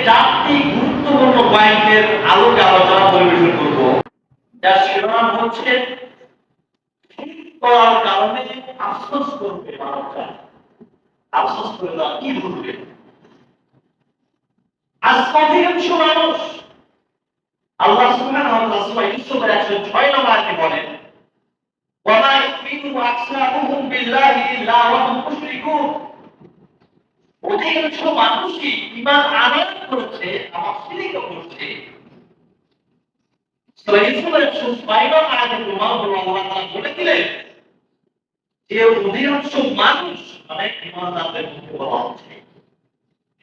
চারটি গুরুত্বপূর্ণ পয়েন্টের আলোকে আলোচনা পরিবেশন করব, যার শিরোনাম হচ্ছে শিরক করার কারণে আফসোস করবে মানুষরা। আফসোস করে তারা কি বলবে? আজকে অধিকাংশ মানুষ, আল্লাহ সুবহানাহু ওয়া তাআলা সূরা ইউসুফের 106 নম্বর আয়াতে বলেন, ওয়া মা ইউমিনু আকসারুহুম বিল্লাহি ইল্লা ওয়া হুম মুশরিকুন। অধিকাংশ মানুষই ঈমান আনয়ন করেছে, আবার শিরকও করছে। সূরা ইউসুফের 106 নম্বর আয়াতে আল্লাহ তাআলা বলে দিলেন যে অধিকাংশ মানুষ মানে ঈমানদারদের মধ্যে বলা হচ্ছে,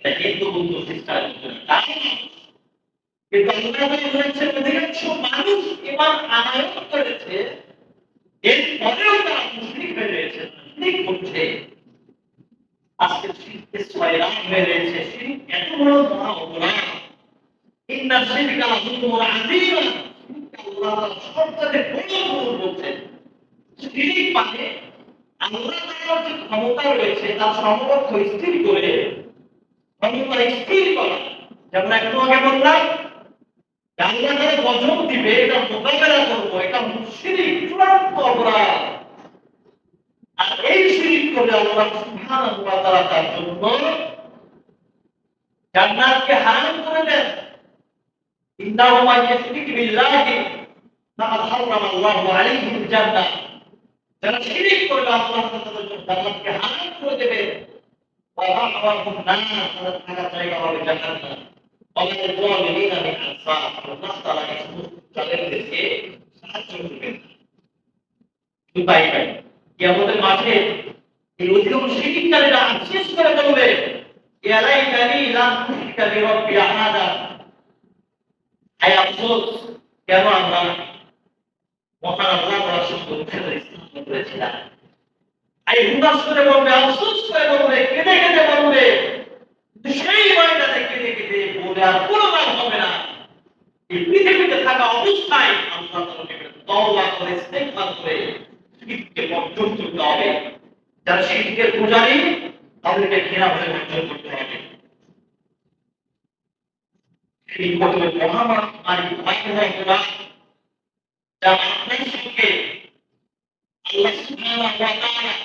এটা হিন্দু বৌদ্ধ খ্রিস্টান কিন্তু আল্লাহ বলেছেন অধিকাংশ মানুষ ঈমান আনয়ন করেছে, এরপরেও তারা মুশরিক হয়ে রয়েছে, শিরক করছে। আজকে শিরকের সয়লাব হয়ে রয়েছে। শিরক এত বড় মহা অপরাধ। ইন্না শিরকা লাযুলমুন আযীম। আল্লাহ সবচেয়ে বড় ভুল বলছেন। শিরক মানে আল্লাহ তাআলার যে ক্ষমতা রয়েছে তার সমকক্ষ স্থির করে, ক্ষমতা স্থির করা। যেমন একটু আগে বললাম আল্লাহ তাআলা গজব দিবে, এটা মোকাবেলা করবো, এটা শিরক, চূড়ান্ত অপরাধ। আর এই শিরক করে আল্লাহ সুবহানাহু ওয়া তাআলা তার জন্য জান্নাতকে হারাম করে দেন। ইন্নাহু মান ইউশরিক বিল্লাহি ফাকাদ হারাম আল্লাহু আলাইহিল জান্নাহ। যারা শিরক করবে আল্লাহ তাআলা তাদের জন্য জান্নাতকে হারাম করে দেবেন। ওয়া মা'ওয়াহুম নার, তাদের থাকার জায়গা হবে জাহান্নাম। ওয়া লিল যালিমিনা মিন আনসার। আল্লাহ তাআলা এই সমস্ত জালেমদেরকে সাহায্য করবেন। তাই কিয়ামতের মাঠে এই অধিকাংশ শিরককারীরা আফসোস করে বলবে, ইয়া লাইতানি লাম উশরিকা বিরাব্বি আহাদা। হায় আফসোস, কেন আমরা মহান আল্লাহ তাআলার সঙ্গে উৎসাহ করেছিলাম। এই উদাস করে বলবে, আফসোস করে বলবে, কেঁদে কেঁদে বলবে। সেই ময়দানে কেঁদে কেঁদে বলে আর কোনো লাভ হবে না। এই পৃথিবীতে থাকা অবস্থায় আল্লাহ তাআলাকে তওবা করে ইস্তেগফার করে শিরককে বর্জন করতে হবে। যারা শিরকের পূজারী তাদেরকে ঘৃণা করে বর্জন করতে হবে। শিরক কত মহামারী ভয়াবহ অপরাধ, যা আপনার সঙ্গে আল্লাহ সুবহানাহু ওয়া তাআলা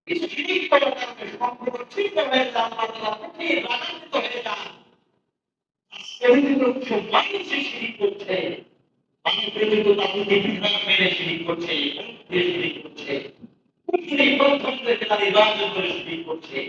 এই শিরক করার কারণে সম্পর্ক ছিন্ন হয়ে যায়, আল্লাহ তাআলা কঠিন রাগান্বিত হয়ে যান। আজকে অধিকাংশ মানুষই শিরক করছে। মানুষের কিন্তু তাদের বিধান মেনে শিরক করছে, শিরক করছে, কুফরি পন্থা থেকে তারা ইবাদত করে শিরক করছে।